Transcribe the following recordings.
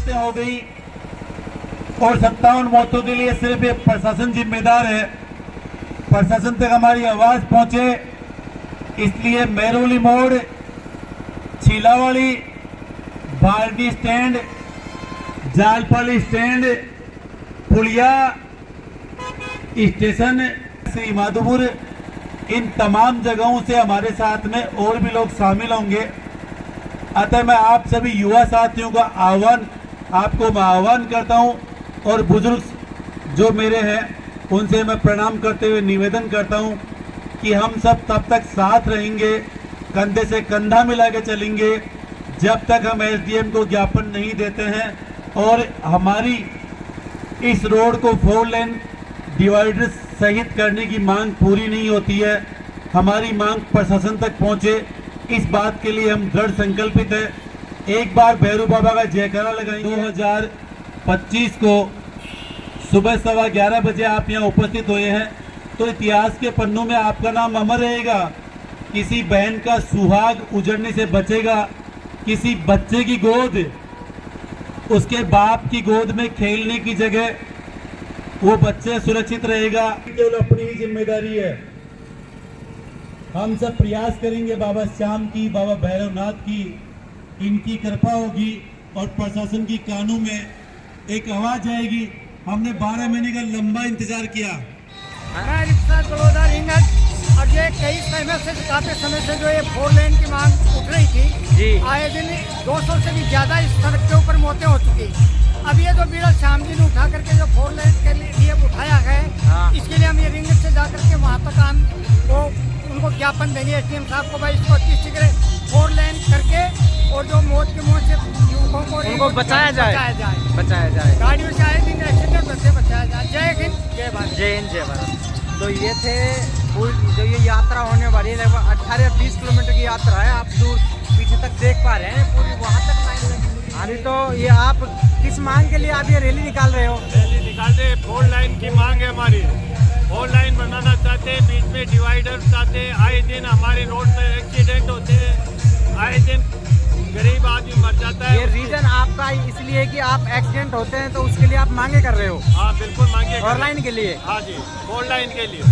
मौतें हो गई और 57 मौतों के लिए सिर्फ ये प्रशासन जिम्मेदार है। प्रशासन तक हमारी आवाज पहुंचे, इसलिए मेहरौली मोड़, छीलावाड़ी, बाल्टी स्टैंड, जालपाली स्टैंड, पुलिया स्टेशन, श्री माधोपुर, इन तमाम जगहों से हमारे साथ में और भी लोग शामिल होंगे। अतः मैं आप सभी युवा साथियों का आह्वान करता हूं और बुजुर्ग जो मेरे हैं उनसे मैं प्रणाम करते हुए निवेदन करता हूं कि हम सब तब तक साथ रहेंगे, कंधे से कंधा मिला के चलेंगे जब तक हम एसडीएम को ज्ञापन नहीं देते हैं और हमारी इस रोड को 4 लेन डिवाइडर सहित करने की मांग पूरी नहीं होती है। हमारी मांग प्रशासन तक पहुंचे, इस बात के लिए हम दृढ़ संकल्पित है। एक बार भैरू बाबा का जयकारा लगाएंगे। 2025 को सुबह 11:15 बजे आप यहाँ उपस्थित हुए हैं तो इतिहास के पन्नों में आपका नाम अमर रहेगा। किसी बहन का सुहाग उजड़ने से बचेगा, किसी बच्चे की गोद, उसके बाप की गोद में खेलने की जगह वो बच्चे सुरक्षित रहेगा। केवल अपनी ही जिम्मेदारी है। हम सब प्रयास करेंगे बाबा श्याम की, बाबा भैरवनाथ की, इनकी कृपा होगी और प्रशासन की कानों में एक आवाज आएगी। हमने 12 महीने का लंबा इंतजार किया। और ये कई समय से काफी समय से जो ये 4 लेन की मांग उठ रही थी, आए दिन 200 से भी ज्यादा इस सड़क के ऊपर मौतें हो चुकी। अब ये जो बीड़ा श्याम जी ने उठा करके जो 4 लेन के लिए उठाया है, इसके लिए हम ये रिंगट से जा करके वहाँ तक हम वो उनको ज्ञापन देंगे एसडीएम साहब को, भाई इसको अच्छी शीघ्र 4 लेन करके और जो मौत के मुँह से युवकों को उनको बचाया जाए। गाड़ियों से आए दिन एक्सीडेंट से बचाया जाए। जय हिंद, जय भारत। जय हिंद, जय भारत। तो ये थे पूरी जो ये यात्रा होने वाली है, लगभग 18-20 किलोमीटर की यात्रा है। आप दूर पीछे तक देख पा रहे हैं, पूरी वहाँ तक लाइन लगी। अभी तो ये आप किस मांग के लिए आप ये रैली निकाल रहे हो? रैली निकालते हैं, 4 लाइन की मांग है हमारी। 4 लाइन बनाना चाहते हैं, बीच में डिवाइडर चाहते हैं। आए दिन हमारे रोड पर एक्सीडेंट होते हैं, आए दिन गरीब आदमी मर जाता है। ये रीजन आपका इसलिए है कि आप एक्सीडेंट होते हैं तो उसके लिए आप मांगे कर रहे हो? हाँ बिल्कुल मांगे। 4 लाइन के लिए? हाँ जी, 4 लाइन के लिए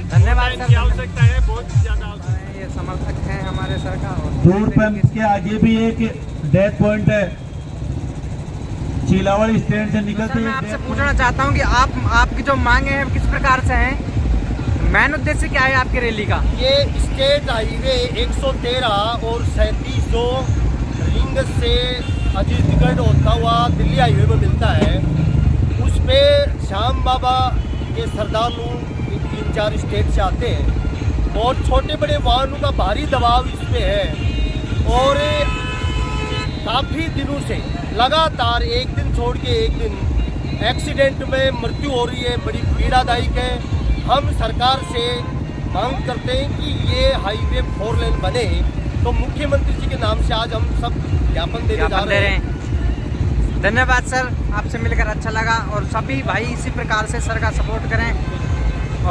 धन्यवाद सर। की आवश्यकता है, बहुत ज्यादा आवश्यकता है। ये समर्थक हैं हमारे सरकार। रोड पर इसके आगे भी एक डेथ पॉइंट है, छीलावाड़ी स्टैंड से निकलते मैं आपसे पूछना चाहता हूँ कि आपकी जो मांगे हैं किस प्रकार से हैं? मेन उद्देश्य क्या है आपकी रैली का? ये स्टेट हाईवे 113 और 37 रिंग से अजीतगढ़ होता हुआ दिल्ली हाईवे में मिलता है। उस पे श्याम बाबा के श्रद्धालु 3-4 स्टेट से आते हैं और छोटे बड़े वाहनों का भारी दबाव इस पे है और काफ़ी दिनों से लगातार एक दिन छोड़ के एक दिन एक्सीडेंट में मृत्यु हो रही है। बड़ी पीड़ादायक है। हम सरकार से मांग करते हैं कि ये हाईवे 4 लेन बने। तो मुख्यमंत्री जी के नाम से आज हम सब ज्ञापन देने जा रहे हैं। धन्यवाद सर, आपसे मिलकर अच्छा लगा और सभी भाई इसी प्रकार से सर का सपोर्ट करें।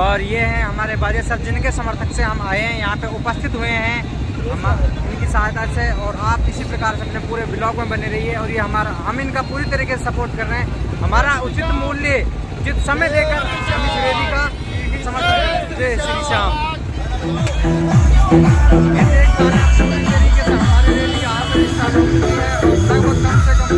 और ये हैं हमारे बाजे सर जिनके समर्थक से हम आए हैं, यहाँ पे उपस्थित हुए हैं इनकी सहायता से। और आप इसी प्रकार से अपने पूरे ब्लॉग में बने रहिए और ये हम इनका पूरी तरीके से सपोर्ट कर रहे हैं। हमारा उचित मूल्य, उचित समय देकर हम इस रैली का समर्थन। जय श्री श्याम। हमारी रैली यहाँ पर स्टार्ट हो चुकी है और लगभग कम से कम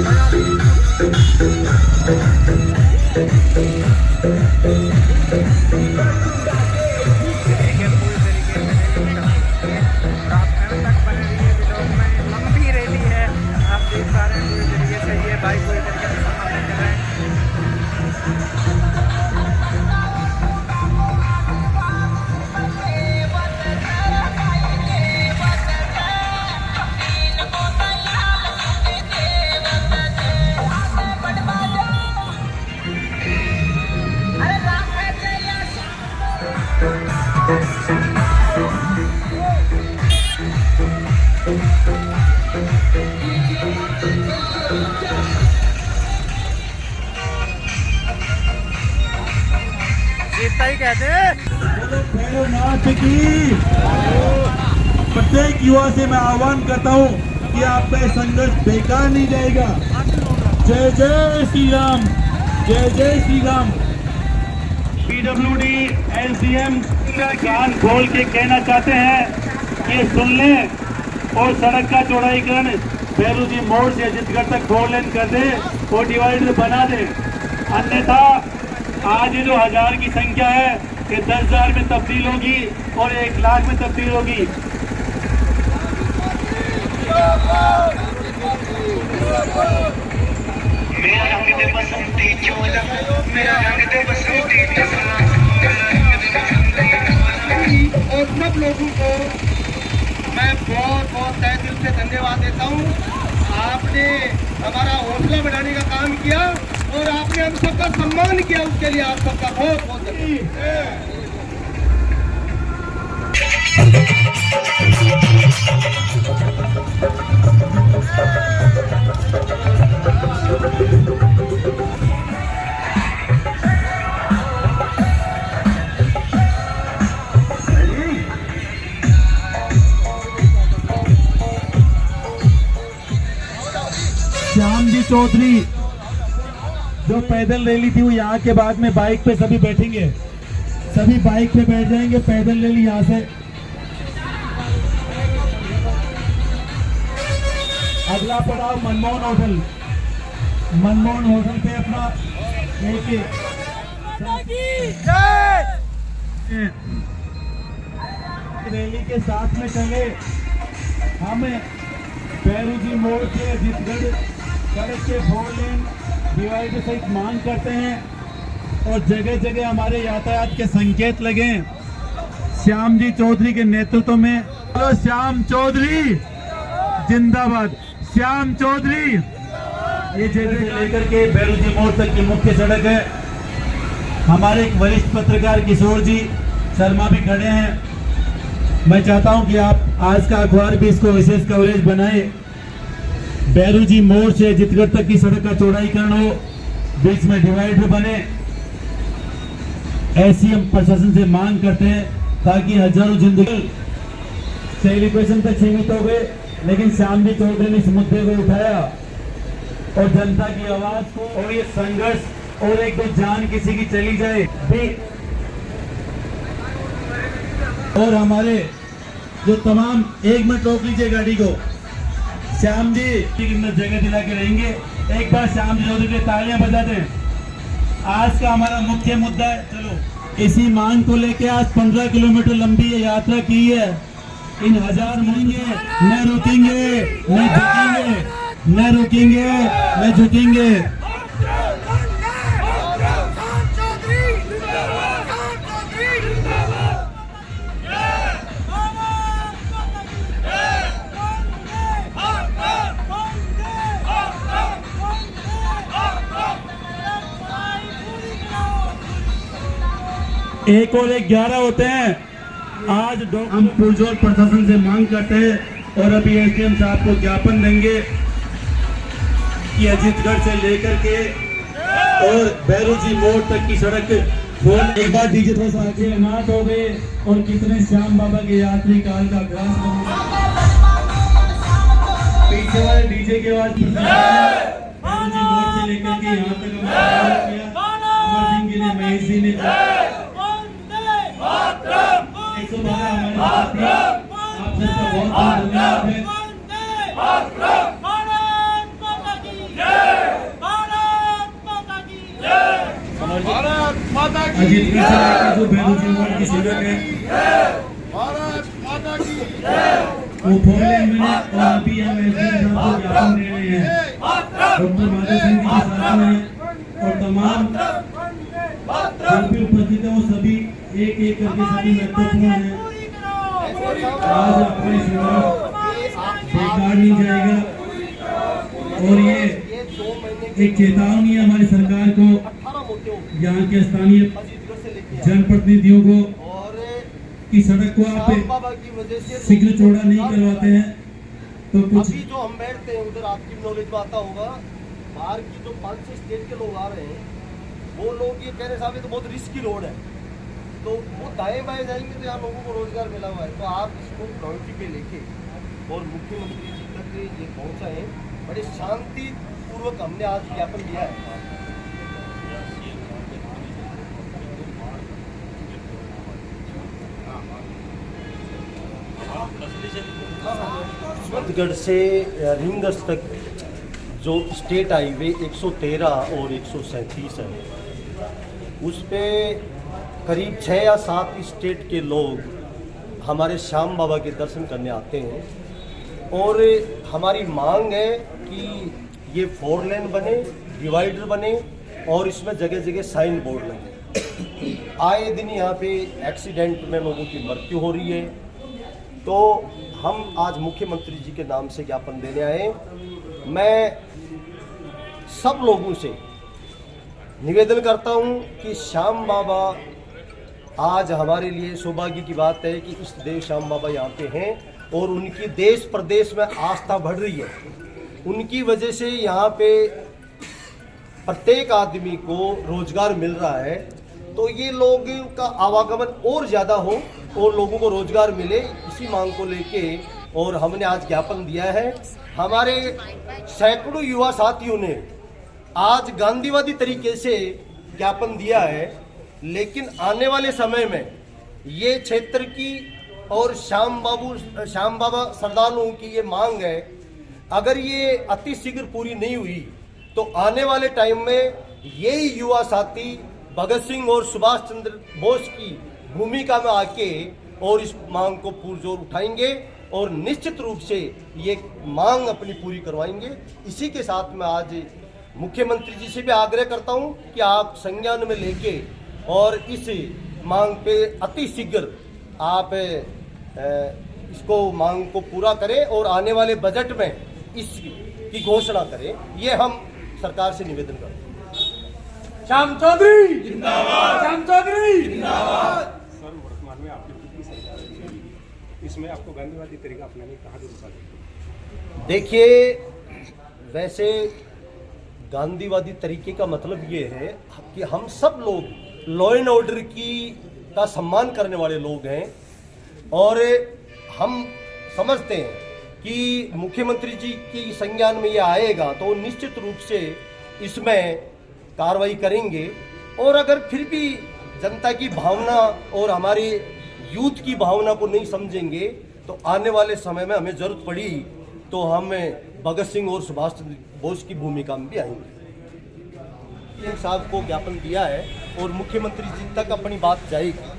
एकता ही कहते हैं। प्रत्येक युवा से मैं आह्वान करता हूँ कि आपका संघर्ष बेकार नहीं जाएगा। जय जय श्री राम, जय जय श्री राम। पीडब्ल्यूडी एसडीएम कान खोल के कहना चाहते हैं कि सुन लें और सड़क का चौड़ाईकरण बैरूजी मोड़ से अजीतगढ़ तक 4 लेन कर दे और डिवाइडर बना दे, अन्यथा आज ये जो 1000 की संख्या है ये 10,000 में तब्दील होगी और 1 लाख में तब्दील होगी। मेरा रंग दे बसंती चोला, मेरा रंग दे बसंती चोला, और सब लोगों को मैं बहुत बहुत तहे दिल से धन्यवाद देता हूँ। आपने हमारा हौसला बढ़ाने का काम किया और आपने हम सबका सम्मान किया, उसके लिए आप सबका बहुत बहुत धन्यवाद। श्याम जी चौधरी जो पैदल रैली थी वो यहाँ के बाद में बाइक पे सभी बैठेंगे, सभी बाइक पे बैठ जाएंगे। पैदल रैली यहाँ से अगला पड़ाव मनमोहन होटल, मनमोहन होटल पे अपना लेके रैली के साथ में चले। हम बैरूजी मोड़ से अजीतगढ़ सड़क के 4 लेन डिवाइडर सहित मांग करते हैं और जगह जगह हमारे यातायात के संकेत लगे। श्याम जी चौधरी के नेतृत्व में, हेलो श्याम चौधरी जिंदाबाद, श्याम चौधरी। ये जगह से लेकर के बैरूजी मोड़ तक की मुख्य सड़क है। हमारे एक वरिष्ठ पत्रकार किशोर जी शर्मा भी खड़े हैं। मैं चाहता हूं कि आप आज का अखबार भी इसको विशेष कवरेज बनाए। बैरूजी मोड़ से अजीतगढ़ तक की सड़क का चौड़ाईकरण हो, बीच में डिवाइडर बने, ऐसी हम प्रशासन से मांग करते हैं ताकि हजारों जिंदगी सेलिब्रेशन तक सीमित हो गए, लेकिन श्याम जी चौधरी ने इस मुद्दे को उठाया और जनता की आवाज को, और ये संघर्ष और एक दो जान किसी की चली जाए भी। और हमारे जो तमाम, 1 मिनट रोक लीजिए गाड़ी को, श्याम जी जगह दिला के रहेंगे। एक बार श्याम जी चौधरी के तालियां बजा दें। आज का हमारा मुख्य मुद्दा है, चलो इसी मांग को लेके आज 15 किलोमीटर लंबी यात्रा की है। इन 1000 मांगे न रुकेंगे, न झुकेंगे, न रुकेंगे, न झुकेंगे। एक और 11 होते हैं। आज हम पुरजोर प्रशासन से मांग करते हैं और अभी एसडीएम साहब को ज्ञापन देंगे कि अजीतगढ़ से लेकर के और बैरूजी मोड़ तक की सड़क खोल। एक बार डीजे थोड़ा सा आगे नाच हो गए और कितने श्याम बाबा के यात्री काल का ग्रास पीछे वाले डीजे के बाद बैरूजी मोड़ से लेकर के यहाँ तक किया। अमर सिंह जी ने, महेश जी ने, आप सबका बहुत बहुत धन्यवाद है। अजीतगढ़ से लेकर जो बैरूजी मोड़ की सड़क है वो 4 लेन बने और अभी हम एसडीएम साहब को ज्ञापन दे रहे हैं। डॉक्टर माधव सिंह जी के साथ में और तमाम जो भी उपस्थित है वो सभी एक एक करके सभी महत्वपूर्ण है। आज अपने चुनाव बेकार नहीं जाएगा और ये एक चेतावनी है हमारी सरकार को, यहाँ के स्थानीय जनप्रतिनिधियों को, कि सड़क को आप शीघ्र चौड़ा नहीं करवाते हैं तो कुछ। अभी जो हम बैठते हैं उधर आपकी नॉलेज में आता होगा, बाहर की जो 5-6 स्टेट के लोग आ रहे हैं वो लोग ये कह रहे साहब ये तो बहुत रिस्की रोड है, तो वो दाएं बाएं जाएंगे तो यहाँ लोगों को रोजगार मिला हुआ है। तो आप इसको प्रायोरिटी पे लेके और मुख्यमंत्री जी तक ये पहुँचाएं, बड़े शांति पूर्वक हमने आज ज्ञापन दिया है। छत्तीसगढ़ से रिंगस तक जो स्टेट हाईवे 113 और 137 है, उस पे करीब 6 या 7 स्टेट के लोग हमारे श्याम बाबा के दर्शन करने आते हैं और हमारी मांग है कि ये 4 लेन बने, डिवाइडर बने और इसमें जगह जगह साइन बोर्ड लगे। आए दिन यहाँ पे एक्सीडेंट में लोगों की मृत्यु हो रही है, तो हम आज मुख्यमंत्री जी के नाम से ज्ञापन देने आए। मैं सब लोगों से निवेदन करता हूँ कि श्याम बाबा, आज हमारे लिए सौभाग्य की बात है कि इष्ट देव श्याम बाबा यहाँ पे हैं और उनकी देश प्रदेश में आस्था बढ़ रही है। उनकी वजह से यहाँ पे प्रत्येक आदमी को रोजगार मिल रहा है, तो ये लोगों का आवागमन और ज़्यादा हो और लोगों को रोजगार मिले, इसी मांग को लेके और हमने आज ज्ञापन दिया है। हमारे सैकड़ों युवा साथियों ने आज गांधीवादी तरीके से ज्ञापन दिया है, लेकिन आने वाले समय में ये क्षेत्र की और श्याम बाबा श्रद्धालुओं की ये मांग है, अगर ये अति शीघ्र पूरी नहीं हुई तो आने वाले टाइम में यही युवा साथी भगत सिंह और सुभाष चंद्र बोस की भूमिका में आके और इस मांग को पुरजोर उठाएंगे और निश्चित रूप से ये मांग अपनी पूरी करवाएंगे। इसी के साथ मैं आज मुख्यमंत्री जी से भी आग्रह करता हूं कि आप संज्ञान में लेके और इस मांग पे अति शीघ्र आप इसको मांग को पूरा करें और आने वाले बजट में इसकी घोषणा करें। ये हम सरकार से निवेदन करते हैं। श्याम चौधरी जिंदाबाद, श्याम चौधरी जिंदाबाद। सर, वर्तमान में आपकी कितनी सरकार है, इसमें आपको गांधीवादी तरीका अपनाने कहाँ से रुका देते? देखिए, वैसे गांधीवादी तरीके का मतलब ये है कि हम सब लोग लॉ एंड ऑर्डर का सम्मान करने वाले लोग हैं और हम समझते हैं कि मुख्यमंत्री जी की संज्ञान में ये आएगा तो निश्चित रूप से इसमें कार्रवाई करेंगे। और अगर फिर भी जनता की भावना और हमारे यूथ की भावना को नहीं समझेंगे तो आने वाले समय में हमें जरूरत पड़ी तो हम भगत सिंह और सुभाष चंद्र बोस की भूमिका में भी आएंगे। साहब को ज्ञापन दिया है और मुख्यमंत्री जी तक अपनी बात जाएगी।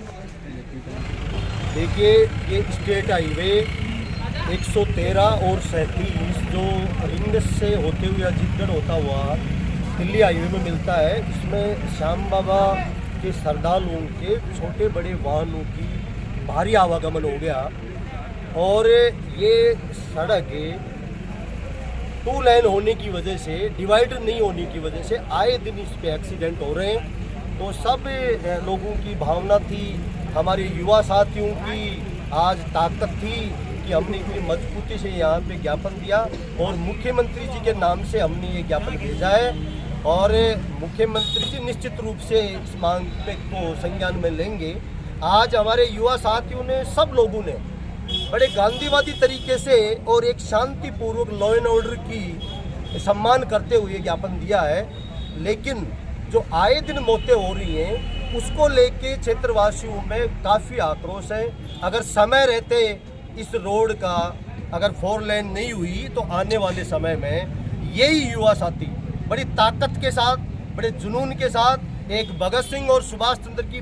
देखिए, ये स्टेट हाईवे 113 और 37 जो रिंग से होते हुए अजीतगढ़ होता हुआ दिल्ली हाईवे में मिलता है, इसमें श्याम बाबा के श्रद्धालुओं के छोटे बड़े वाहनों की भारी आवागमन हो गया और ये सड़क 2 लेन होने की वजह से, डिवाइडर नहीं होने की वजह से आए दिन इस पे एक्सीडेंट हो रहे हैं। तो सब लोगों की भावना थी, हमारे युवा साथियों की आज ताकत थी कि हमने इतनी मजबूती से यहाँ पे ज्ञापन दिया और मुख्यमंत्री जी के नाम से हमने ये ज्ञापन भेजा है और मुख्यमंत्री जी निश्चित रूप से इस मांग पे को संज्ञान में लेंगे। आज हमारे युवा साथियों ने, सब लोगों ने बड़े गांधीवादी तरीके से और एक शांतिपूर्वक लॉ एंड ऑर्डर की सम्मान करते हुए ज्ञापन दिया है, लेकिन जो आए दिन मौतें हो रही हैं उसको लेके क्षेत्रवासियों में काफ़ी आक्रोश है। अगर समय रहते इस रोड का अगर 4 लेन नहीं हुई तो आने वाले समय में यही युवा साथी बड़ी ताकत के साथ, बड़े जुनून के साथ एक भगत सिंह और सुभाष चंद्र की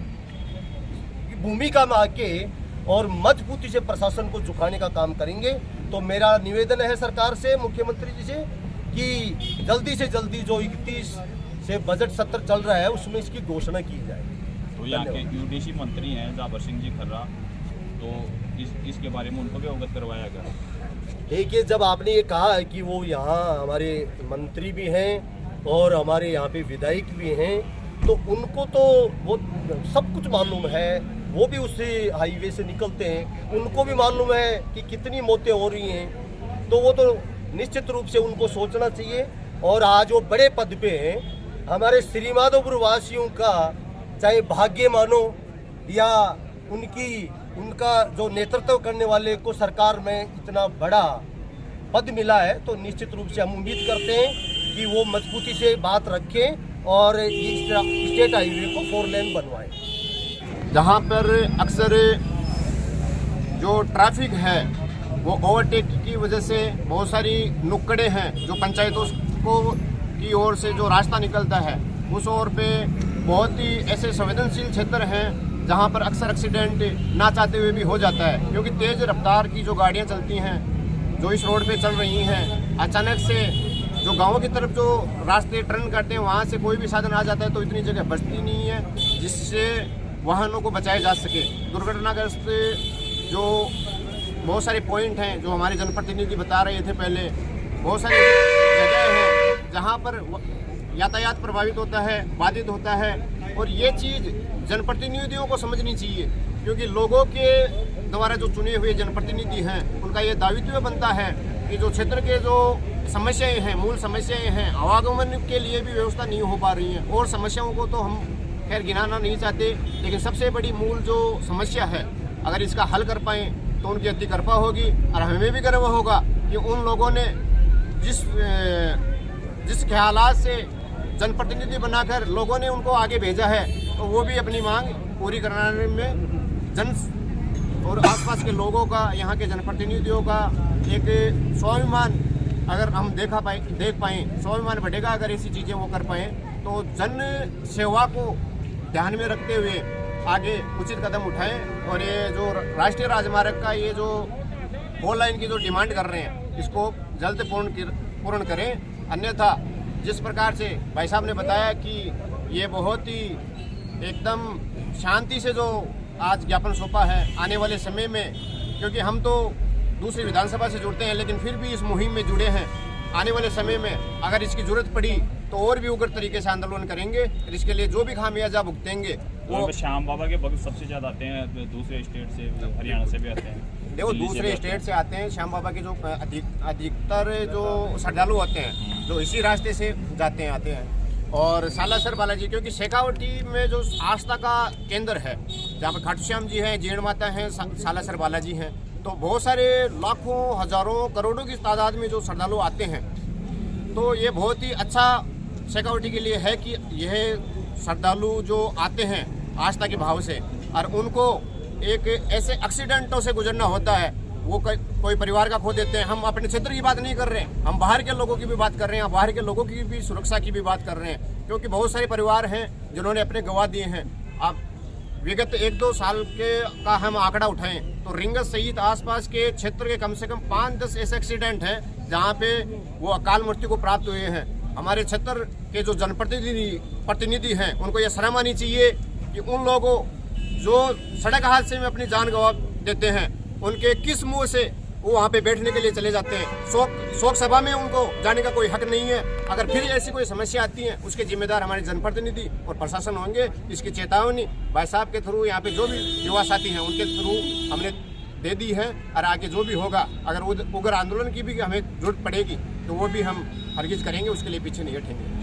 भूमिका में आके और मजबूती से प्रशासन को झुकाने का काम करेंगे। तो मेरा निवेदन है सरकार से, मुख्यमंत्री जी से, कि जल्दी से जल्दी जो 31 से बजट सत्र चल रहा है उसमें इसकी घोषणा की जाए। तो यहाँ के यूडीसी मंत्री हैं जाबर सिंह जी खर्रा, तो इसके बारे में उनको भी अवगत करवाया गया? देखिए, जब आपने ये कहा है कि वो यहाँ हमारे मंत्री भी हैं और हमारे यहाँ पे विधायक भी हैं, तो उनको तो वो सब कुछ मालूम है, वो भी उस हाईवे से निकलते हैं, उनको भी मालूम है कि कितनी मौतें हो रही हैं, तो वो तो निश्चित रूप से उनको सोचना चाहिए। और आज वो बड़े पद पे हैं, हमारे श्रीमाधोपुर वासियों का चाहे भाग्य मानो या उनका जो नेतृत्व करने वाले को सरकार में इतना बड़ा पद मिला है, तो निश्चित रूप से हम उम्मीद करते हैं कि वो मजबूती से बात रखें और इस स्टेट हाईवे को 4 लेन बनवाएं। जहाँ पर अक्सर जो ट्रैफिक है वो ओवरटेक की वजह से बहुत सारी नुक्कड़े हैं जो पंचायतों को की ओर से जो रास्ता निकलता है उस ओर पे बहुत ही ऐसे संवेदनशील क्षेत्र हैं जहाँ पर अक्सर एक्सीडेंट ना चाहते हुए भी हो जाता है, क्योंकि तेज़ रफ्तार की जो गाड़ियाँ चलती हैं जो इस रोड पे चल रही हैं, अचानक से जो गाँव की तरफ जो रास्ते टर्न करते हैं वहाँ से कोई भी साधन आ जाता है तो इतनी जगह बचती नहीं है जिससे वाहनों को बचाया जा सके। दुर्घटनाग्रस्त जो बहुत सारे पॉइंट हैं जो हमारे जनप्रतिनिधि बता रहे थे पहले, बहुत सारी जगह हैं जहाँ पर यातायात प्रभावित होता है, बाधित होता है, और ये चीज़ जनप्रतिनिधियों को समझनी चाहिए, क्योंकि लोगों के द्वारा जो चुने हुए जनप्रतिनिधि हैं उनका ये दायित्व बनता है कि जो क्षेत्र के जो समस्याएं हैं, मूल समस्याएं हैं, आवागमन के लिए भी व्यवस्था नहीं हो पा रही हैं, और समस्याओं को तो हम खैर गिनाना नहीं चाहते, लेकिन सबसे बड़ी मूल जो समस्या है अगर इसका हल कर पाएँ तो उनकी अति कृपा होगी और हमें भी गर्व होगा कि उन लोगों ने जिस ख्यालात से जनप्रतिनिधि बनाकर लोगों ने उनको आगे भेजा है तो वो भी अपनी मांग पूरी कराने में जन और आसपास के लोगों का, यहाँ के जनप्रतिनिधियों का एक स्वाभिमान अगर हम देख पाएँ स्वाभिमान बढ़ेगा अगर ऐसी चीज़ें वो कर पाएँ तो जन सेवा को ध्यान में रखते हुए आगे उचित कदम उठाएं और ये जो राष्ट्रीय राजमार्ग का ये जो 4 लाइन की जो डिमांड कर रहे हैं इसको जल्द पूर्ण करें। अन्यथा जिस प्रकार से भाई साहब ने बताया कि ये बहुत ही एकदम शांति से जो आज ज्ञापन सौंपा है, आने वाले समय में, क्योंकि हम तो दूसरी विधानसभा से जुड़ते हैं लेकिन फिर भी इस मुहिम में जुड़े हैं, आने वाले समय में अगर इसकी जरूरत पड़ी तो और भी उग्र तरीके से आंदोलन करेंगे और इसके लिए जो भी खामियाजा भुगतेंगे वो श्याम बाबा के भक्त सबसे ज़्यादा आते हैं, दूसरे स्टेट से, हरियाणा से भी आते हैं। देखो दूसरे स्टेट से आते हैं, श्याम बाबा के जो अधिकतर जो श्रद्धालु होते हैं जो इसी रास्ते से जाते हैं आते हैं। और सालासर बालाजी, क्योंकि शेखावटी में जो आस्था का केंद्र है जहाँ पर खाटू श्याम जी हैं, जीण माता हैं, सालासर बालाजी हैं, तो बहुत सारे लाखों हजारों करोड़ों की तादाद में जो श्रद्धालु आते हैं, तो ये बहुत ही अच्छा शेखावटी के लिए है कि यह श्रद्धालु जो आते हैं आस्था के भाव से और उनको एक ऐसे एक्सीडेंटों से गुजरना होता है, वो कोई परिवार का खो देते हैं। हम अपने क्षेत्र की बात नहीं कर रहे हैं, हम बाहर के लोगों की भी बात कर रहे हैं, बाहर के लोगों की भी सुरक्षा की भी बात कर रहे हैं, क्योंकि बहुत सारे परिवार हैं जिन्होंने अपने गंवा दिए हैं। अब विगत 1-2 साल का हम आंकड़ा उठाएं तो रिंगस सहित आसपास के क्षेत्र के कम से कम 5-10 ऐसे एक्सीडेंट हैं जहां पे वो अकाल मृत्यु को प्राप्त हुए हैं। हमारे क्षेत्र के जो जनप्रतिनिधि हैं उनको ये शर्म आनी चाहिए कि उन लोगों जो सड़क हादसे में अपनी जान गंवा देते हैं उनके किस मुंह से वो वहाँ पे बैठने के लिए चले जाते हैं। शोक सभा में उनको जाने का कोई हक नहीं है। अगर फिर ऐसी कोई समस्या आती है उसके जिम्मेदार हमारे जनप्रतिनिधि और प्रशासन होंगे। इसकी चेतावनी भाई साहब के थ्रू, यहाँ पे जो भी युवा साथी हैं उनके थ्रू हमने दे दी है, और आगे जो भी होगा अगर उग्र आंदोलन की भी हमें जरूरत पड़ेगी तो वो भी हम हरगिज करेंगे, उसके लिए पीछे नहीं हटेंगे।